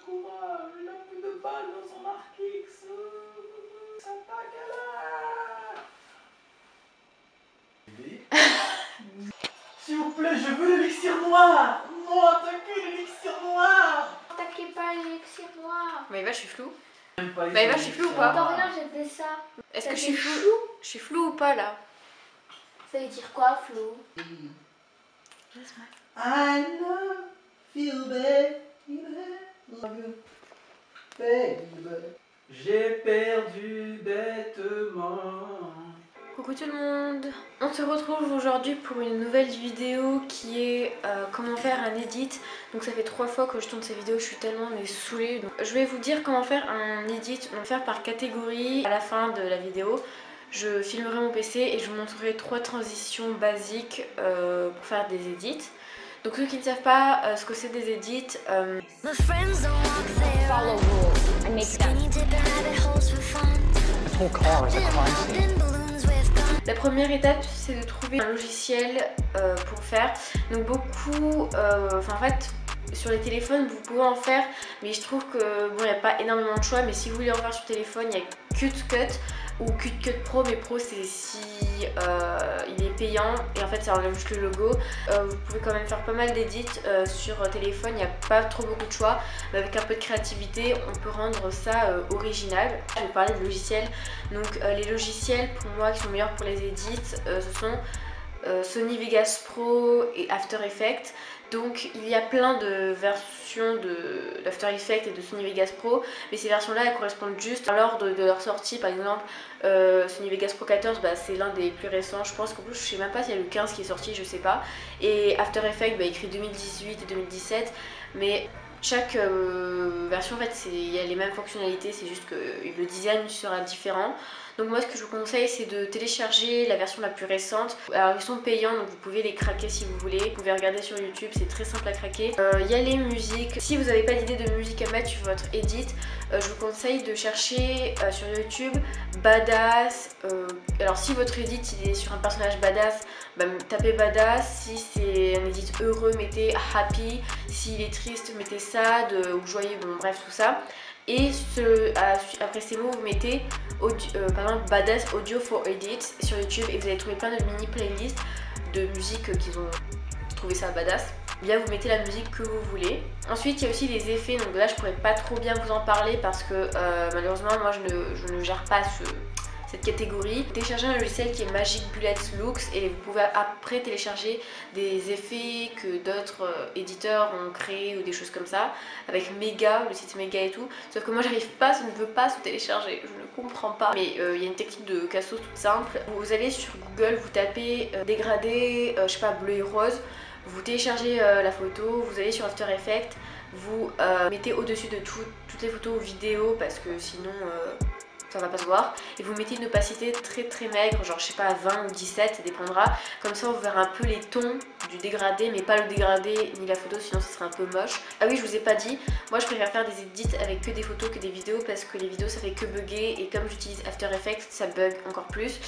courage, il a plus de balles dans son arc X. Ça s'il vous plaît, je veux l'élixir noir. Moi, t'as que l'élixir noir. T'inquiète pas, l'élixir noir. Maëva, je suis floue. Maëva, je suis floue ou pas? Dorian, j'ai fait ça. Est-ce que je suis floue? Je suis floue ou pas là? Ça veut dire quoi, Flo? I love you, baby. Love you, baby. J'ai perdu bêtement. Coucou tout le monde. On se retrouve aujourd'hui pour une nouvelle vidéo qui est comment faire un edit. Donc ça fait 3 fois que je tourne ces vidéos, je suis tellement saoulée. Donc, je vais vous dire comment faire un edit, on va faire par catégorie à la fin de la vidéo. Je filmerai mon PC et je vous montrerai 3 transitions basiques pour faire des edits. Donc ceux qui ne savent pas ce que c'est des edits, la première étape c'est de trouver un logiciel pour faire. Donc beaucoup, en fait sur les téléphones vous pouvez en faire, mais je trouve que bon, il n'y a pas énormément de choix. Mais si vous voulez en faire sur téléphone, il y a CutCut ou CutCut Pro, mais Pro c'est si il est payant et en fait ça enlève juste le logo. Vous pouvez quand même faire pas mal d'édits sur téléphone, il n'y a pas trop beaucoup de choix, mais avec un peu de créativité on peut rendre ça original. Je vais parler de logiciels. Donc les logiciels pour moi qui sont meilleurs pour les edits, ce sont Sony Vegas Pro et After Effects. Donc il y a plein de versions d'After Effects et de Sony Vegas Pro, mais ces versions là elles correspondent juste à l'ordre de leur sortie. Par exemple Sony Vegas Pro 14 c'est l'un des plus récents, je pense qu'en plus je sais même pas s'il y a le 15 qui est sorti, je sais pas. Et After Effects écrit 2018 et 2017, mais chaque version en fait il y a les mêmes fonctionnalités, c'est juste que le design sera différent. Donc moi ce que je vous conseille c'est de télécharger la version la plus récente. Alors ils sont payants donc vous pouvez les craquer si vous voulez. Vous pouvez regarder sur YouTube, c'est très simple à craquer. Il y a les musiques. Si vous n'avez pas d'idée de musique à mettre sur votre edit, je vous conseille de chercher sur YouTube Badass. Alors si votre edit il est sur un personnage badass, tapez Badass. Si c'est un edit heureux, mettez Happy. S'il est triste, mettez Sad ou joyeux, bon bref tout ça. Et après ces mots vous mettez par exemple Badass Audio for Edit sur YouTube et vous allez trouver plein de mini playlists de musique qu'ils ont trouvé ça badass. Bien vous mettez la musique que vous voulez. Ensuite il y a aussi les effets, donc là je pourrais pas trop bien vous en parler parce que malheureusement moi je ne gère pas cette catégorie. Téléchargez un logiciel qui est Magic Bullet Looks et vous pouvez après télécharger des effets que d'autres éditeurs ont créés ou des choses comme ça, avec Mega, le site Mega et tout. Sauf que moi j'arrive pas, ça ne veut pas se télécharger, je ne comprends pas. Mais il y a une technique de cassos toute simple. Vous allez sur Google, vous tapez dégradé, je sais pas, bleu et rose, vous téléchargez la photo, vous allez sur After Effects, vous mettez au-dessus de toutes les photos ou vidéos parce que sinon ça va pas se voir, et vous mettez une opacité très maigre, genre je sais pas 20 ou 17, ça dépendra. Comme ça on verra un peu les tons du dégradé, mais pas le dégradé ni la photo, sinon ce serait un peu moche. Ah oui, je vous ai pas dit, moi je préfère faire des edits avec que des photos que des vidéos parce que les vidéos ça fait que bugger, et comme j'utilise After Effects ça bug encore plus.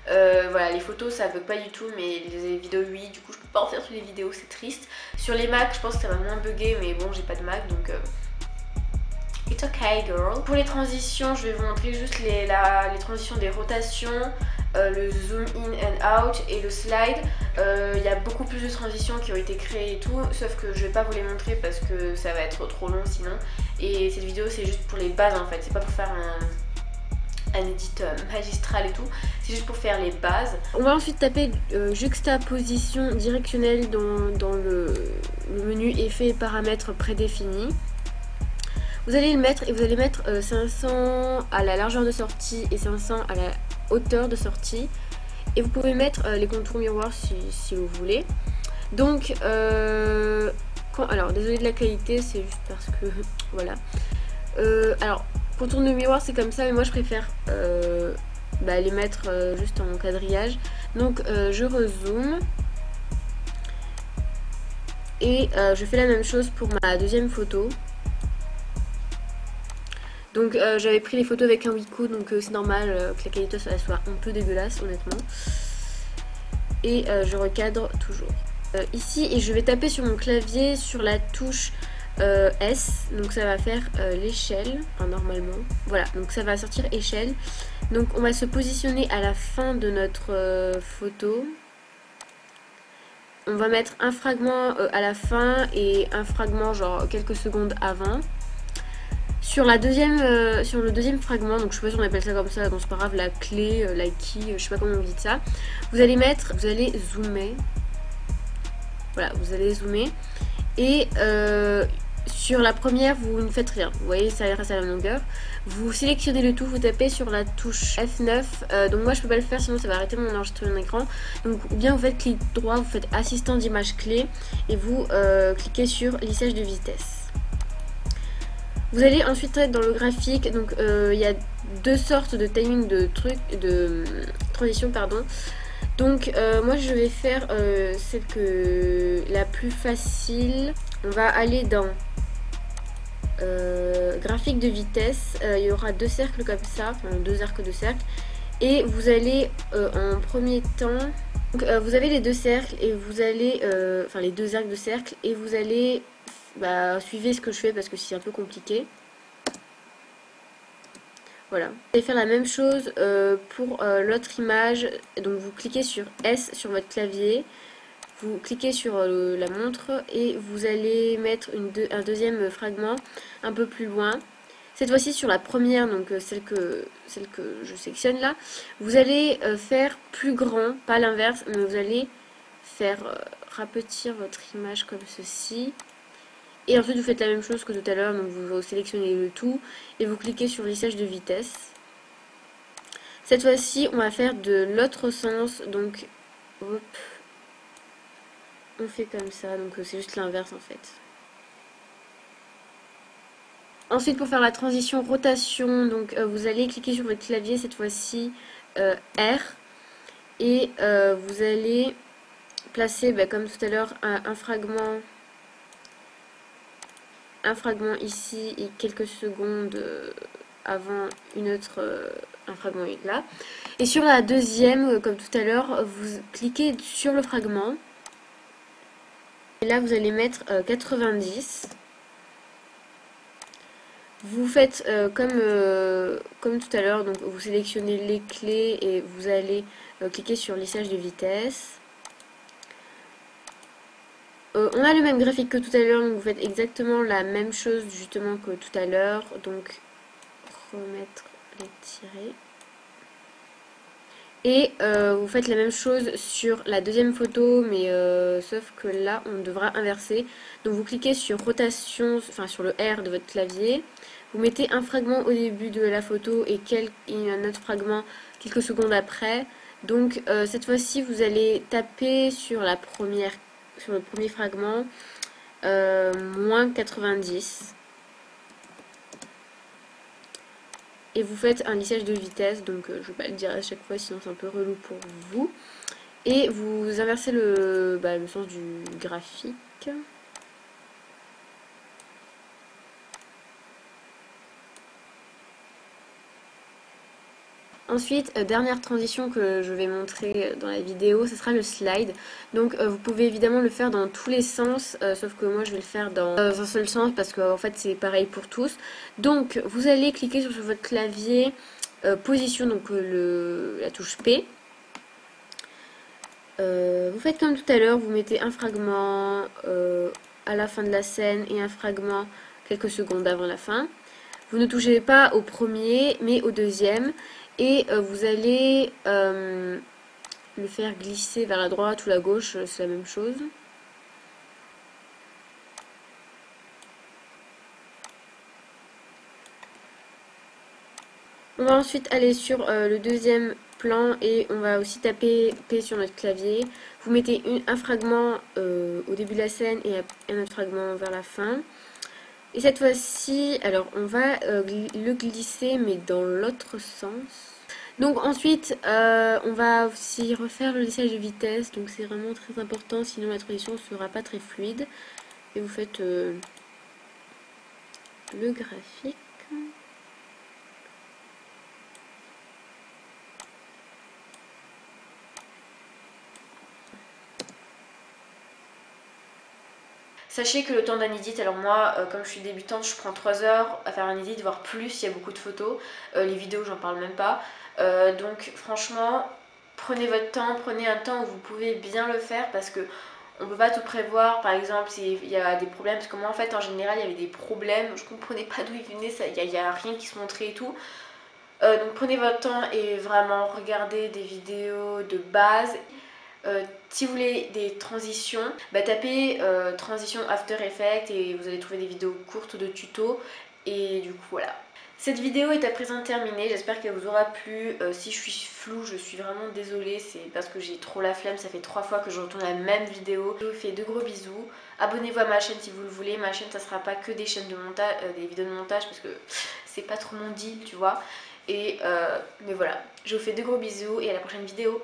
Voilà, les photos ça bug pas du tout, mais les vidéos oui, du coup je peux pas en faire sur les vidéos, c'est triste. Sur les Mac je pense que ça va moins bugger, mais bon j'ai pas de Mac donc it's okay girl. Pour les transitions, je vais vous montrer juste les transitions des rotations, le zoom in and out et le slide. Il y a beaucoup plus de transitions qui ont été créées et tout, sauf que je vais pas vous les montrer parce que ça va être trop long sinon. Et cette vidéo c'est juste pour les bases en fait, c'est pas pour faire un edit magistral et tout, c'est juste pour faire les bases. On va ensuite taper juxtaposition directionnelle dans le menu effets et paramètres prédéfinis. Vous allez le mettre et vous allez mettre 500 à la largeur de sortie et 500 à la hauteur de sortie. Et vous pouvez mettre les contours miroirs si vous voulez. Donc, alors désolé de la qualité, c'est juste parce que voilà. Alors, contour de miroir c'est comme ça, mais moi je préfère les mettre juste en quadrillage. Donc, je rezoome. Et je fais la même chose pour ma deuxième photo. Donc j'avais pris les photos avec un Wiko, donc c'est normal que la qualité soit un peu dégueulasse honnêtement. Et je recadre toujours. Ici, et je vais taper sur mon clavier sur la touche S, donc ça va faire l'échelle, enfin normalement, voilà, donc ça va sortir échelle. Donc on va se positionner à la fin de notre photo. On va mettre un fragment à la fin et un fragment genre quelques secondes avant. Sur le deuxième fragment, donc je sais pas si on appelle ça comme ça, donc c'est pas grave, la clé, la key, je sais pas comment vous dites ça. Vous allez zoomer. Voilà, vous allez zoomer. Et sur la première, vous ne faites rien. Vous voyez, ça reste à la même longueur. Vous sélectionnez le tout, vous tapez sur la touche F9. Donc moi, je peux pas le faire, sinon ça va arrêter mon enregistrement d'écran. Donc ou bien vous faites clic droit, vous faites assistant d'image clé et vous cliquez sur lissage de vitesse. Vous allez ensuite être dans le graphique. Donc il y a deux sortes de timing de transition, pardon. Donc moi je vais faire la plus facile. On va aller dans graphique de vitesse. Il y aura deux cercles comme ça, enfin deux arcs de cercle. Et vous allez en premier temps, donc, vous avez les deux cercles et vous allez, enfin les deux arcs de cercle et vous allez, suivez ce que je fais parce que c'est un peu compliqué. Voilà. Vous allez faire la même chose pour l'autre image. Donc vous cliquez sur S sur votre clavier. Vous cliquez sur la montre et vous allez mettre un deuxième fragment un peu plus loin. Cette fois-ci sur la première, donc celle que je sélectionne là, vous allez faire plus grand, pas l'inverse, mais vous allez faire rapetir votre image comme ceci. Et ensuite vous faites la même chose que tout à l'heure, donc vous sélectionnez le tout et vous cliquez sur lissage de vitesse. Cette fois-ci on va faire de l'autre sens, donc hop, on fait comme ça, donc c'est juste l'inverse en fait. Ensuite pour faire la transition rotation, donc vous allez cliquer sur votre clavier, cette fois-ci R, et vous allez placer comme tout à l'heure un fragment ici et quelques secondes avant un fragment là. Et sur la deuxième, comme tout à l'heure, vous cliquez sur le fragment. Et là vous allez mettre 90. Vous faites comme tout à l'heure, donc vous sélectionnez les clés et vous allez cliquer sur lissage de vitesse. On a le même graphique que tout à l'heure, donc vous faites exactement la même chose justement que tout à l'heure. Donc remettre les tirets. Et vous faites la même chose sur la deuxième photo, mais sauf que là on devra inverser. Donc vous cliquez sur rotation, enfin sur le R de votre clavier. Vous mettez un fragment au début de la photo et un autre fragment quelques secondes après. Donc cette fois-ci vous allez taper sur le premier fragment moins 90. Et vous faites un lissage de vitesse, donc je ne vais pas le dire à chaque fois sinon c'est un peu relou pour vous. Et vous inversez le sens du graphique. Ensuite, dernière transition que je vais montrer dans la vidéo, ce sera le slide. Donc vous pouvez évidemment le faire dans tous les sens, sauf que moi je vais le faire dans un seul sens parce qu'en fait c'est pareil pour tous. Donc vous allez cliquer sur votre clavier, position, donc la touche P. Vous faites comme tout à l'heure, vous mettez un fragment à la fin de la scène et un fragment quelques secondes avant la fin. Vous ne touchez pas au premier mais au deuxième. Et vous allez le faire glisser vers la droite ou la gauche, c'est la même chose. On va ensuite aller sur le deuxième plan et on va aussi taper P sur notre clavier. Vous mettez un fragment au début de la scène et un autre fragment vers la fin. Et cette fois-ci, alors on va le glisser mais dans l'autre sens. Donc ensuite, on va aussi refaire le lissage de vitesse, donc c'est vraiment très important, sinon la transition ne sera pas très fluide. Et vous faites le graphique. Sachez que le temps d'un edit, alors moi comme je suis débutante je prends 3 heures à faire un edit, voire plus, il y a beaucoup de photos, les vidéos j'en parle même pas, donc franchement prenez votre temps, prenez un temps où vous pouvez bien le faire parce que on peut pas tout prévoir. Par exemple s'il y a des problèmes, parce que moi en fait en général il y avait des problèmes, je comprenais pas d'où ils venaient, il y a rien qui se montrait et tout. Donc prenez votre temps et vraiment regardez des vidéos de base. Si vous voulez des transitions, tapez transition After Effects et vous allez trouver des vidéos courtes de tutos. Et du coup voilà. Cette vidéo est à présent terminée, j'espère qu'elle vous aura plu. Si je suis floue, je suis vraiment désolée, c'est parce que j'ai trop la flemme, ça fait 3 fois que je retourne la même vidéo. Je vous fais de gros bisous, abonnez-vous à ma chaîne si vous le voulez, ma chaîne ça sera pas que des chaînes de montage, des vidéos de montage parce que c'est pas trop mon deal tu vois. Et mais voilà, je vous fais de gros bisous et à la prochaine vidéo.